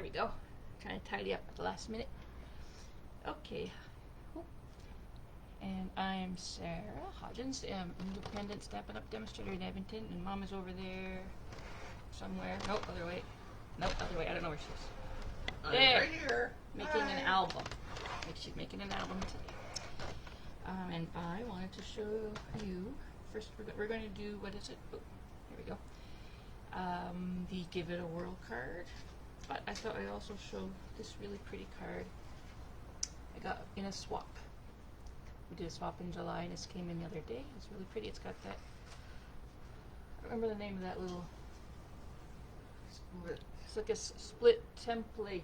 we go. Trying to tidy up at the last minute. Okay. And I'm Sarah Hodgins, independent Stampin' Up! Demonstrator in Edmonton, and Mom is over there somewhere. Nope, other way. Nope, other way. I don't know where she is. There. Right here. Making an album. She's making an album today. And I wanted to show you, first we're going to do, what is it? Oh, here we go. The Give It a Whirl card. But I thought I'd also show this really pretty card I got in a swap. We did a swap in July and this came in the other day. It's really pretty. It's got that, I don't remember the name of that little, it's like a split template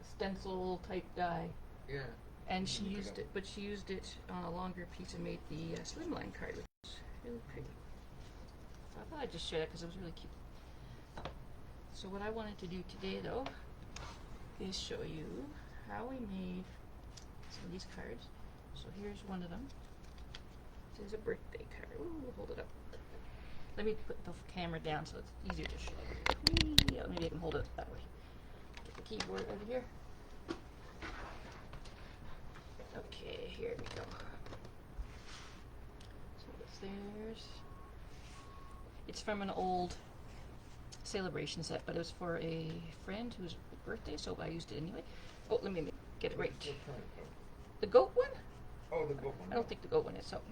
stencil type die. Yeah. And she used it, but she used it on a longer piece and made the slimline card, which is really pretty. So I thought I'd just share that because it was really cute. So what I wanted to do today, though, is show you how we made some of these cards. So here's one of them. This is a birthday card. Ooh, hold it up. Let me put the camera down so it's easier to show you. Yeah, maybe I can hold it that way. Get the keyboard out of here. Okay, here we go. So what's theirs? It's from an old celebration set, but it was for a friend whose birthday, so I used it anyway. Oh, let me get it right. The goat one? Oh, the goat one. I don't think the goat one is. So it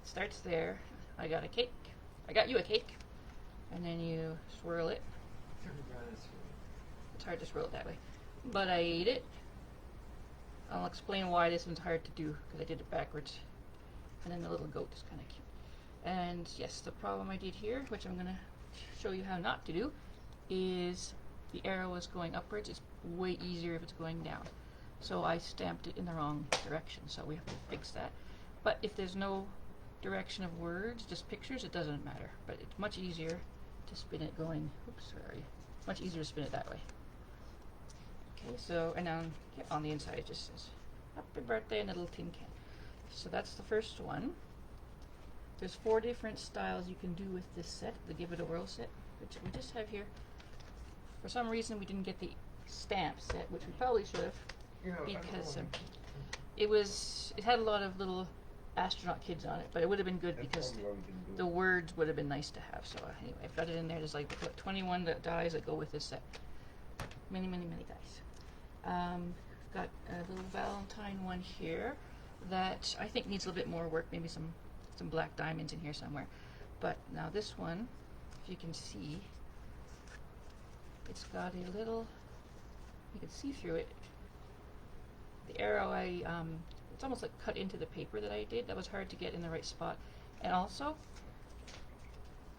starts there. I got a cake. I got you a cake. And then you swirl it. It's hard to swirl it that way. But I ate it. I'll explain why this one's hard to do because I did it backwards. And then the little goat is kind of cute. And yes, the problem I did here, which I'm going to show you how not to do, is the arrow is going upwards. It's way easier if it's going down. So I stamped it in the wrong direction, so we have to fix that. But if there's no direction of words, just pictures, it doesn't matter. But it's much easier to spin it going, oops, sorry, much easier to spin it that way. Okay, so, and then on the inside it just says, happy birthday, and a little tin can. So that's the first one. There's 4 different styles you can do with this set, the Give It a Whirl set, which we just have here. For some reason we didn't get the stamp set, which we probably should have. Because it had a lot of little astronaut kids on it, but it would have been good because the words would have been nice to have. So anyway, I've got it in there. There's like 21 dies that go with this set. Many, many, many dies. I've got a little Valentine one here that I think needs a little bit more work. Maybe some black diamonds in here somewhere. But now this one, if you can see, it's got a little. You can see through it. The arrow, it's almost like cut into the paper that I did. That was hard to get in the right spot. And also,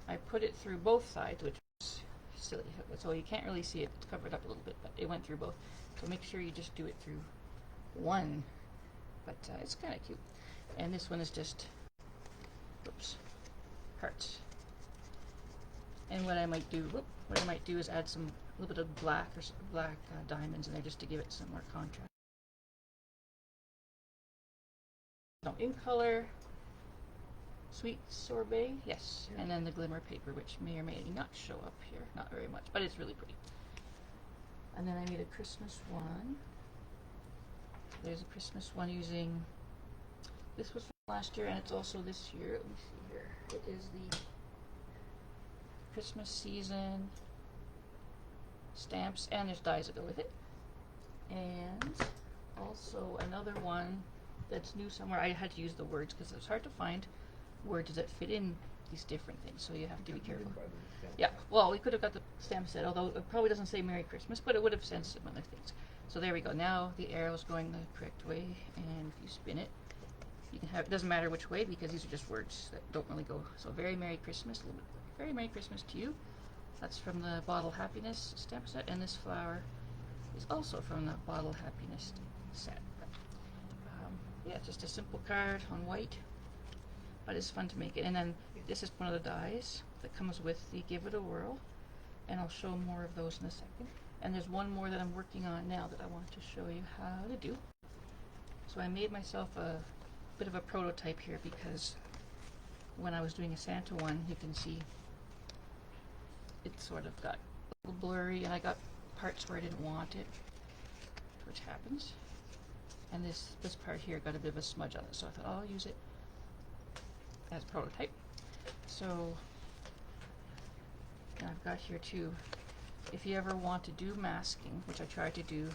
I put it through both sides, which was silly. So you can't really see it. It's covered up a little bit, but it went through both. So make sure you just do it through one. But it's kind of cute. And this one is just, oops, hearts. And what I might do, is add a little bit of black or black diamonds in there just to give it some more contrast. No, in color, sweet sorbet, yes, yeah. And then the glimmer paper, which may or may not show up here, not very much, but it's really pretty. And then I made a Christmas one. There's a Christmas one using, this was from last year and it's also this year. Let me see here. It is the Christmas season stamps, and there's dies that go with it. And also another one that's new somewhere. I had to use the words because it's hard to find words that fit in these different things, so you have to be careful. Yeah, well, we could have got the stamp set, although it probably doesn't say Merry Christmas, but it would have said some other things. So there we go. Now the arrow's going the correct way, and if you spin it, you can have, it doesn't matter which way because these are just words that don't really go. So very Merry Christmas, a little bit. Very Merry Christmas to you. That's from the Bottle Happiness stamp set, and this flower is also from the Bottle Happiness set. Yeah, just a simple card on white, but it's fun to make it. And then this is one of the dies that comes with the Give It a Whirl, and I'll show more of those in a second. And there's one more that I'm working on now that I want to show you how to do. So I made myself a bit of a prototype here because when I was doing a Santa one, you can see it sort of got a little blurry, and I got parts where I didn't want it, which happens. And this part here got a bit of a smudge on it, so I thought, oh, I'll use it as a prototype. So and I've got here too, if you ever want to do masking, which I tried to do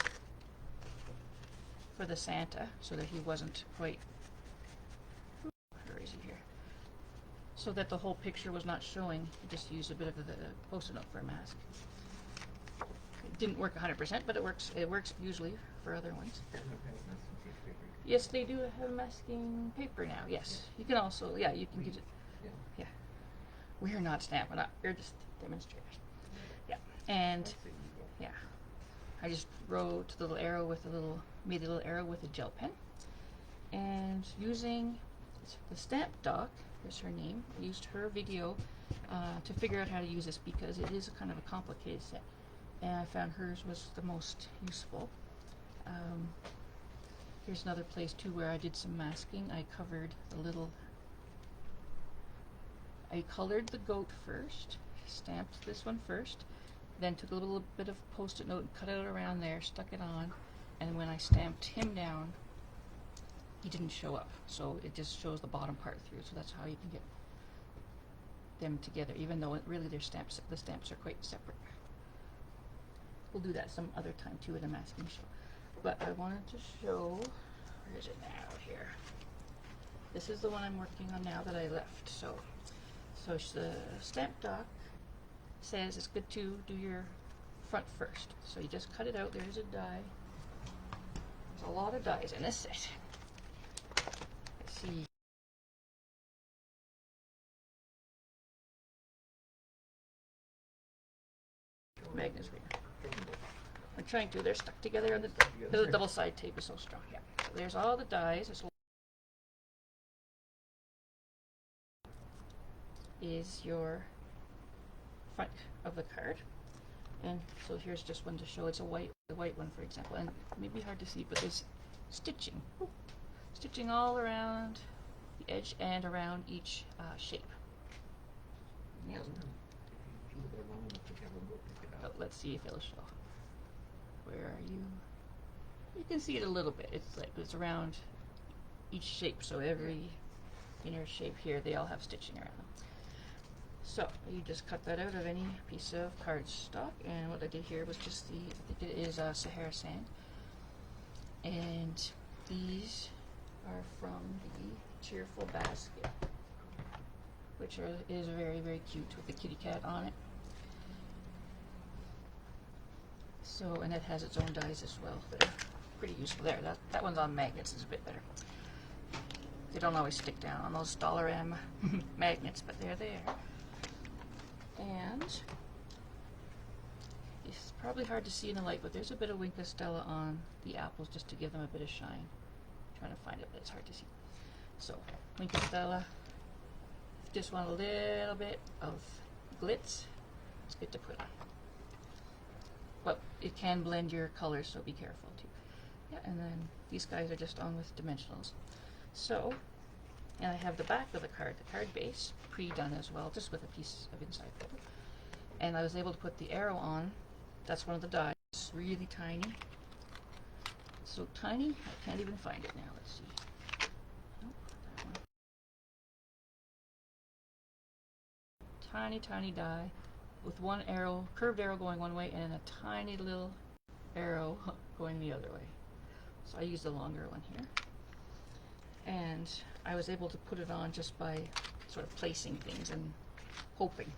for the Santa, so that he wasn't quite, where is he here? So that the whole picture was not showing, you just use a bit of the Post-it note for a mask. It didn't work 100%, but it works. It works usually for other ones. Yes, they do have masking paper now. Yes, you can also, yeah, you can get it. Yeah, we're not Stampin' Up. We're just demonstrators. Yeah, and yeah, I just wrote a little arrow with made a little arrow with a gel pen, and using the TheStampDoc, is her name. I used her video to figure out how to use this because it is a kind of a complicated set, and I found hers was the most useful. Here's another place too where I did some masking. I colored the goat first, stamped this one first, then took a little bit of Post-it note and cut it around there, stuck it on, and when I stamped him down, he didn't show up. So it just shows the bottom part through. So that's how you can get them together, even though really the stamps are quite separate. We'll do that some other time too in a masking show. But I wanted to show, where is it now? Here. This is the one I'm working on now that I left. So the TheStampDoc says it's good to do your front first. So you just cut it out. There's a die. There's a lot of dies in this set. Let's see. Magnets reader. I'm trying to. They're stuck together, and the double side tape is so strong. Yeah. So there's all the dies. Is your front of the card, and so here's just one to show. It's the white one, for example, and it may be hard to see, but there's stitching, stitching all around the edge and around each shape. Yeah. Oh, let's see if it'll show. Where are you? You can see it a little bit. It's around each shape, so every inner shape here, they all have stitching around them. So you just cut that out of any piece of cardstock, and what I did here was just I think it is Sahara sand, and these are from the Cheerful Basket, which is very, very cute with the kitty cat on it. So, and it has its own dies as well that are pretty useful there. That one's on magnets, is a bit better. They don't always stick down on those $M magnets, but they're there. And it's probably hard to see in the light, but there's a bit of Wink of Stella on the apples just to give them a bit of shine. I'm trying to find it, but it's hard to see. So, Wink of Stella. If you just want a little bit of glitz, it's good to put on. But it can blend your colors, so be careful too. Yeah, and then these guys are just on with dimensionals. So, and I have the back of the card base, pre-done as well, just with a piece of inside paper. And I was able to put the arrow on. That's one of the dies. It's really tiny. So tiny, I can't even find it now. Let's see. Nope, that one. Tiny, tiny die with one arrow, curved arrow going one way, and a tiny little arrow going the other way. So I used the longer one here. And I was able to put it on just by sort of placing things and hoping.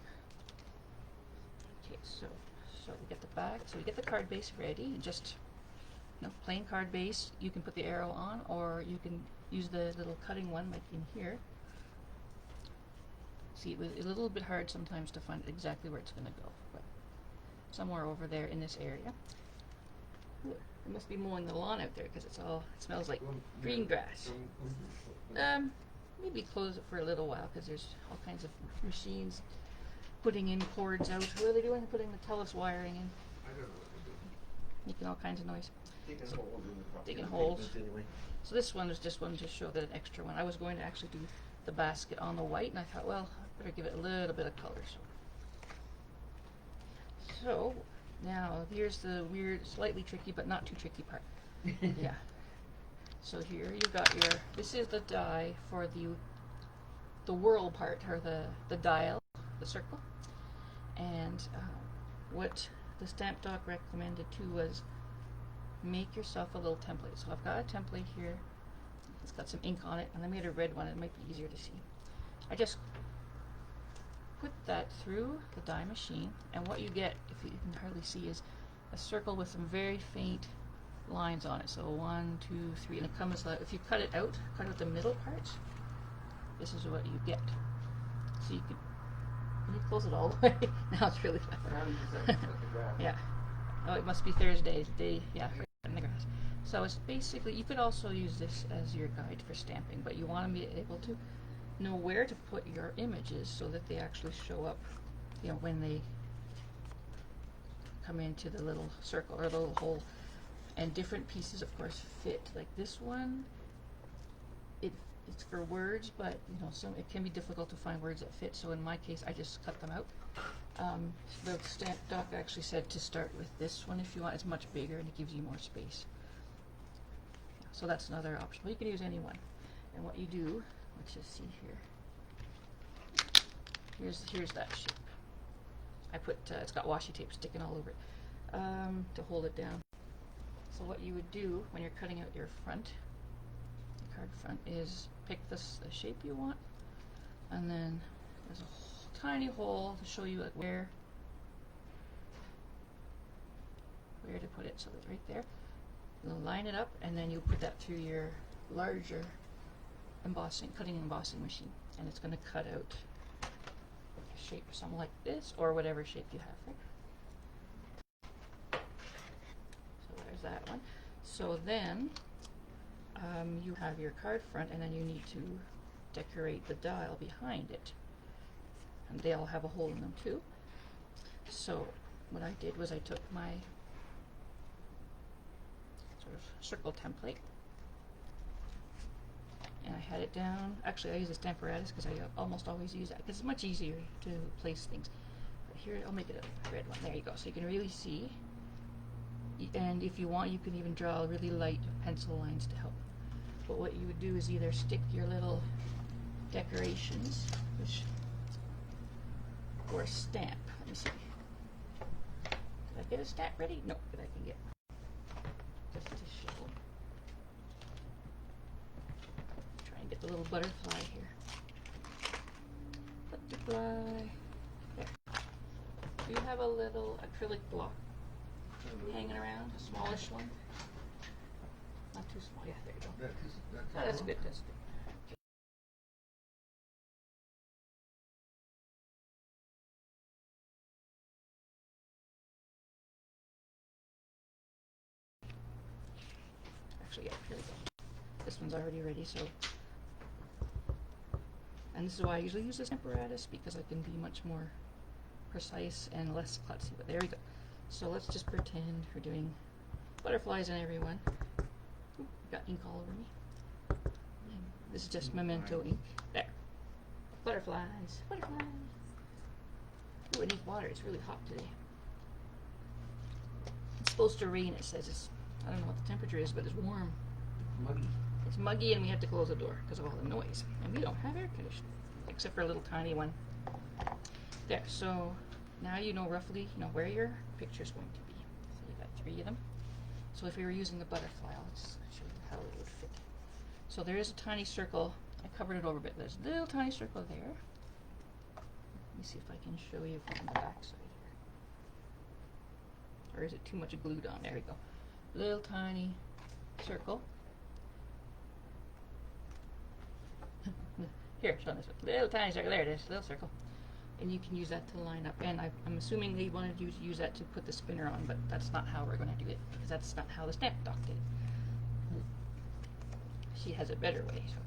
Okay, so we get the back. So we get the card base ready, and just plain card base. You can put the arrow on, or you can use the little cutting one, like in here. See, it was a little bit hard sometimes to find exactly where it's going to go, but somewhere over there in this area. Ooh, I must be mowing the lawn out there because it smells like green grass. Maybe close it for a little while because there's all kinds of machines putting in cords out. What are they doing? They're putting the TELUS wiring in. I don't know what they're doing. Making all kinds of noise. Digging holes. Anyway. So this one is just one to show that an extra one. I was going to actually do the basket on the white, and I thought, well, I better give it a little bit of color. So Now, here's the weird, slightly tricky, but not too tricky part. Yeah. So here you've got your, this is the die for the whirl part, or the dial, the circle. And what the TheStampDoc recommended too was make yourself a little template. So I've got a template here. It's got some ink on it, and I made a red one. It might be easier to see. I just put that through the die machine, and what you get, if you can hardly see, is a circle with some very faint lines on it. So 1, 2, 3, and it comes like, if you cut out the middle parts, this is what you get. So you can close it all the way. Now it's really flat. Yeah. Oh, it must be Thursday. Day, yeah, for cutting the grass. So it's basically, you could also use this as your guide for stamping, but you want to be able to know where to put your images so that they actually show up, you know, when they come into the little circle or the little hole. And different pieces, of course, fit. Like this one, it's for words, but you know, it can be difficult to find words that fit. So in my case, I just cut them out. The TheStampDoc actually said to start with this one if you want. It's much bigger and it gives you more space. So that's another option. But you can use any one. And what you do, let's just see here. Here's that shape. I put it's got washi tape sticking all over it to hold it down. So what you would do when you're cutting out your front, the card front, is pick the shape you want, and then there's a tiny hole to show you like where to put it. So that right there, you'll line it up, and then you put that through your larger cutting and embossing machine, and it's going to cut out a shape something like this or whatever shape you have. Right? That one. So then you have your card front, and then you need to decorate the dial behind it, and they all have a hole in them too. So what I did was I took my sort of circle template and I had it down. Actually, I use a Stamparatus because I almost always use that because it's much easier to place things. But here, I'll make it a red one. There you go. So you can really see. And if you want, you can even draw really light pencil lines to help. But what you would do is either stick your little decorations, or stamp. Let me see. Did I get a stamp ready? No, but I can get just to show. Try and get the little butterfly here. Butterfly. There. Do you have a little acrylic block hanging around, a smallish one? Not too small. Yeah, there you go. Oh, that's good. That's good. Actually, yeah, here we go. This one's already ready, so. And this is why I usually use this apparatus, because I can be much more precise and less klutzy. But there we go. So let's just pretend we're doing butterflies on everyone. Ooh, got ink all over me. And this is just memento ink. There. Butterflies. Butterflies. Ooh, I need water. It's really hot today. It's supposed to rain, it says. I don't know what the temperature is, but it's warm. Muggy. It's muggy, and we have to close the door because of all the noise. And we don't have air conditioning, except for a little tiny one. There. So now you know roughly, where your picture is going to be. So you got 3 of them. So if we were using the butterfly, let's show you how it would fit. So there is a tiny circle. I covered it over a bit. There's a little tiny circle there. Let me see if I can show you from the back side here. Or is it too much glued on? There we go. Little tiny circle. Here, show this one. Little tiny circle. There it is. Little circle. And you can use that to line up. And I'm assuming they wanted you to use that to put the spinner on, but that's not how we're going to do it, because that's not how the TheStampDoc did it. She has a better way. So,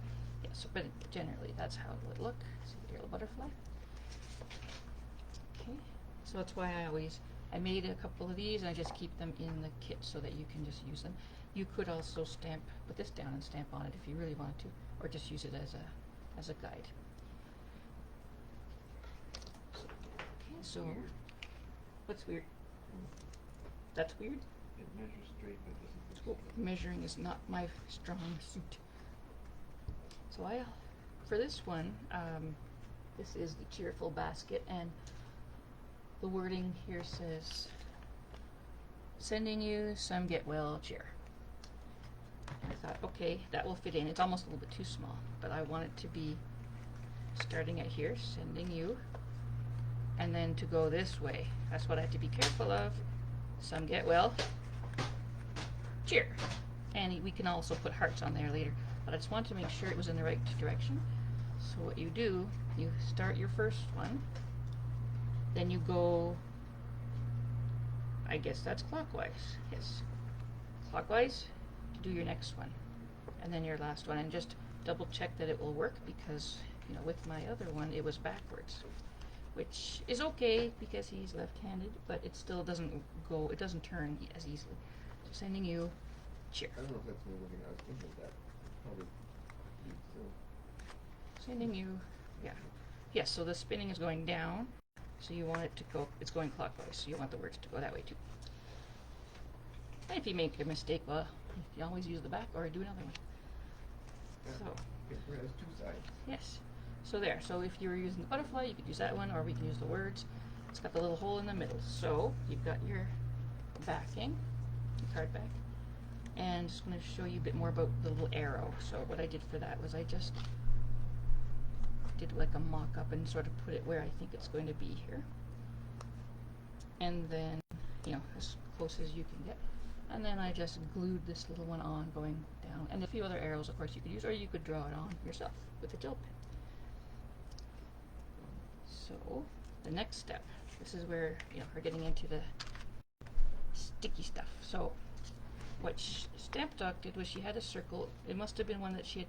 yeah, but generally that's how it would look. See the little butterfly. Okay. So that's why I made a couple of these, and I just keep them in the kit so that you can just use them. You could also put this down and stamp on it if you really wanted to, or just use it as a guide. So, what's weird? That's weird. It measures straight, but doesn't. Well, measuring is not my strong suit. So for this one, this is the cheerful basket, and the wording here says, "Sending you some get well cheer." I thought, okay, that will fit in. It's almost a little bit too small, but I want it to be starting at here, sending you, and then to go this way. That's what I have to be careful of. Some get well cheer. And we can also put hearts on there later, but I just wanted to make sure it was in the right direction. So what you do, you start your first one, then you go, I guess that's clockwise, yes, clockwise to do your next one, and then your last one, and just double check that it will work, because you know, with my other one it was backwards, which is okay because he's left-handed, but it still doesn't go, it doesn't turn as easily. So sending you cheer. I don't know if that's me looking. I was thinking of that. Probably. So. Sending you, yeah. Yes, so the spinning is going down, so you want it to go, it's going clockwise, so you want the words to go that way too. And if you make a mistake, well, you always use the back or do another one. Yeah. So, It has two sides. yes. So there, so if you were using the butterfly, you could use that one, or we can use the words. It's got the little hole in the middle. So, you've got your backing, your card back. And just going to show you a bit more about the little arrow. So what I did for that was I just did like a mock-up and sort of put it where I think it's going to be here. And then, you know, as close as you can get. And then I just glued this little one on going down. And a few other arrows, of course, you could use, or you could draw it on yourself with a gel pen. So, the next step, this is where, you know, we're getting into the sticky stuff. So, what StampDoc did was she had a circle. It must have been one that she had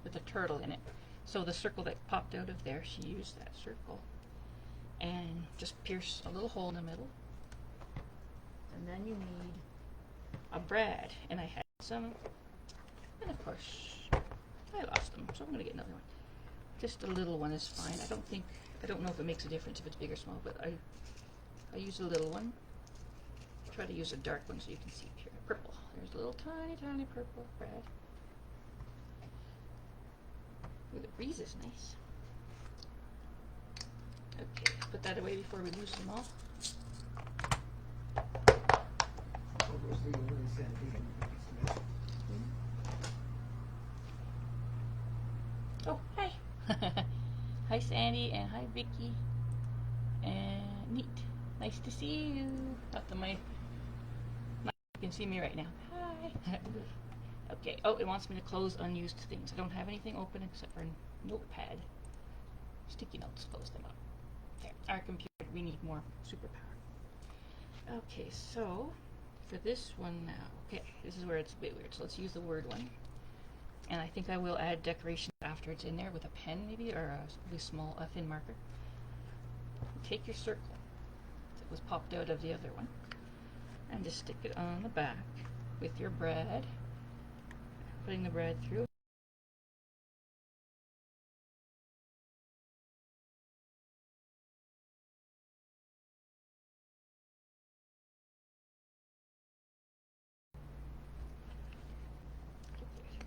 with a turtle in it. So the circle that popped out of there, she used that circle and just pierce a little hole in the middle. And then you need a brad, and I had some, and of course I lost them, so I'm gonna get another one. Just a little one is fine. I don't know if it makes a difference if it's big or small, but I use a little one. Try to use a dark one so you can see it here. Purple. There's a little tiny purple brad. Ooh, the breeze is nice. Okay, put that away before we lose them all. Oh, hi. Hi, Sandy, and hi, Vicky. And neat. Nice to see you. Not that you can see me right now. Hi. Okay. Oh, it wants me to close unused things. I don't have anything open except for Notepad. Sticky notes. Close them up. There. Our computer. We need more superpower. Okay. So for this one now. Okay. This is where it's a bit weird. So let's use the word one. And I think I will add decoration after it's in there with a pen maybe, or a really small, thin marker. Take your circle that was popped out of the other one and just stick it on the back with your brad, putting the brad through.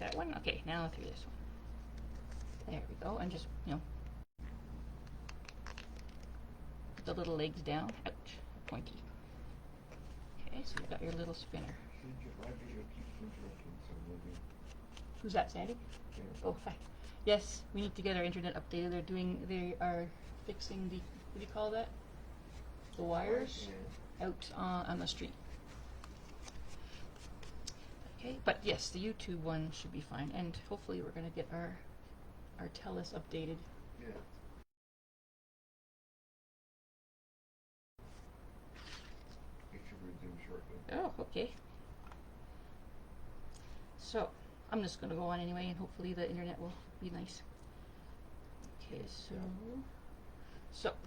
That one? Okay, now through this one. There we go, and just, you know, put the little legs down. Ouch, pointy. Okay, so you've got your little spinner. Who's that, Sandy? Yeah. Oh, hi. Yes, we need to get our internet updated. They are fixing the, what do you call that? The wires out on the street. Okay, but yes, the YouTube one should be fine, and hopefully we're going to get our TELUS updated. Yeah. It should resume shortly. Oh, okay. So, I'm just going to go on anyway, and hopefully the internet will be nice. Okay, so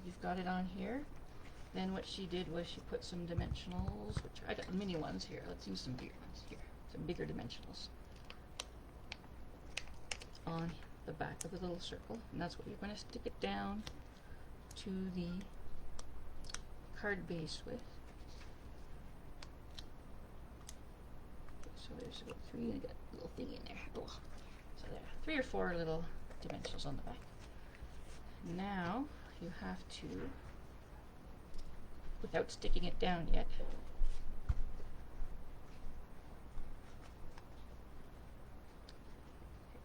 you've got it on here. Then what she did was she put some dimensionals, which I got mini ones here. Let's use some bigger ones here. Some bigger dimensionals on the back of the little circle, and that's what you're going to stick it down to the card base width. So there's about 3, and I got a little thing in there. Oh. So there, 3 or 4 little dimensionals on the back. Now you have to, without sticking it down yet,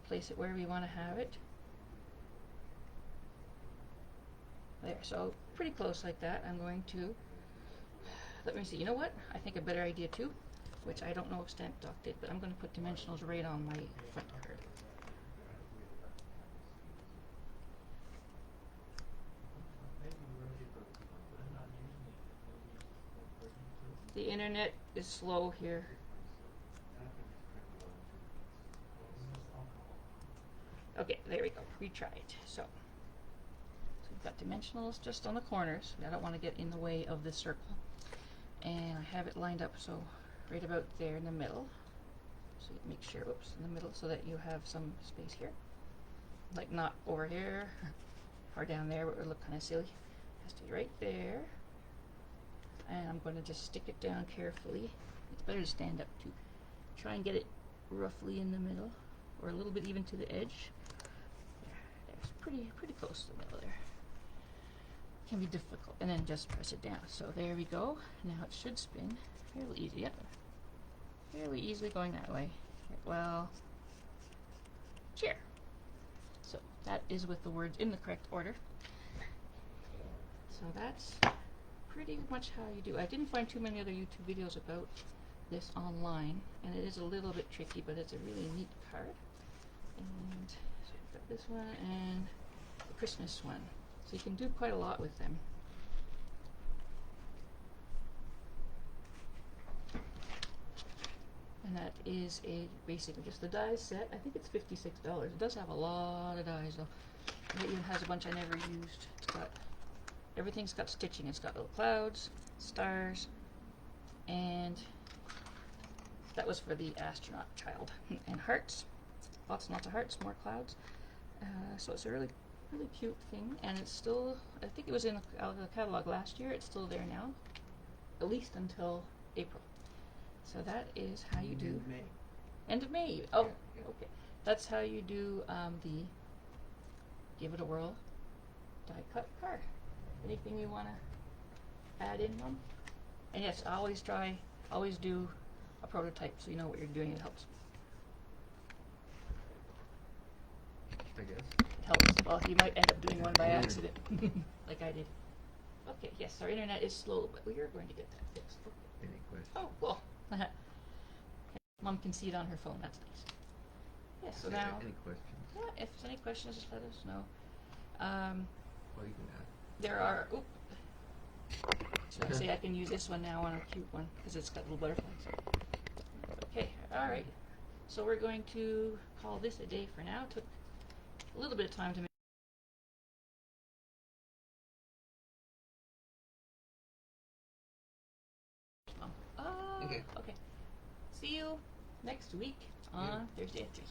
place it where we want to have it. There, so pretty close like that. I'm going to, let me see, you know what? I think a better idea too, which I don't know if StampDoc did, but I'm going to put dimensionals right on my front card. The internet is slow here. Okay, there we go. Retry it. So we've got dimensionals just on the corners. I don't want to get in the way of this circle. And I have it lined up so right about there in the middle. So you make sure, oops, in the middle so that you have some space here. Like not over here or down there, where it would look kind of silly. It has to be right there. And I'm going to just stick it down carefully. It's better to stand up too. Try and get it roughly in the middle, or a little bit even to the edge. There's pretty close to the middle there. Can be difficult, and then just press it down. So there we go. Now it should spin fairly easy. Yep, fairly easily going that way. Well, chair. So that is with the words in the correct order. So that's pretty much how you do. I didn't find too many other YouTube videos about this online, and it is a little bit tricky, but it's a really neat card. And so we've got this one and the Christmas one. So you can do quite a lot with them. And that is basically just the dies set. I think it's $56. It does have a lot of dies though. It even has a bunch I never used. It's got, everything's got stitching. It's got little clouds, stars, and that was for the astronaut child. And hearts, lots and lots of hearts, more clouds. So it's a really cute thing, and it's still, I think it was in the catalog last year. It's still there now, at least until April. So that is how you do May. end of May. Oh, Yeah. okay. That's how you do the Give It a Whirl die cut card. Anything you want to add in, Mom? And yes, always do a prototype so you know what you're doing. It helps. I guess. It helps. Well, you might end up doing one by accident, like I did. Okay, yes, our internet is slow, but we are going to get that fixed. Okay. Any questions? Oh, cool. Mom can see it on her phone. That's nice. Yes, so now, Any questions? yeah, if there's any questions, just let us know. Well, you can ask. There are, oop. So I say I can use this one now on a cute one because it's got little butterflies. Okay, all right. So we're going to call this a day for now. Took a little bit of time to make. Okay. See you next week on Thursday at 3.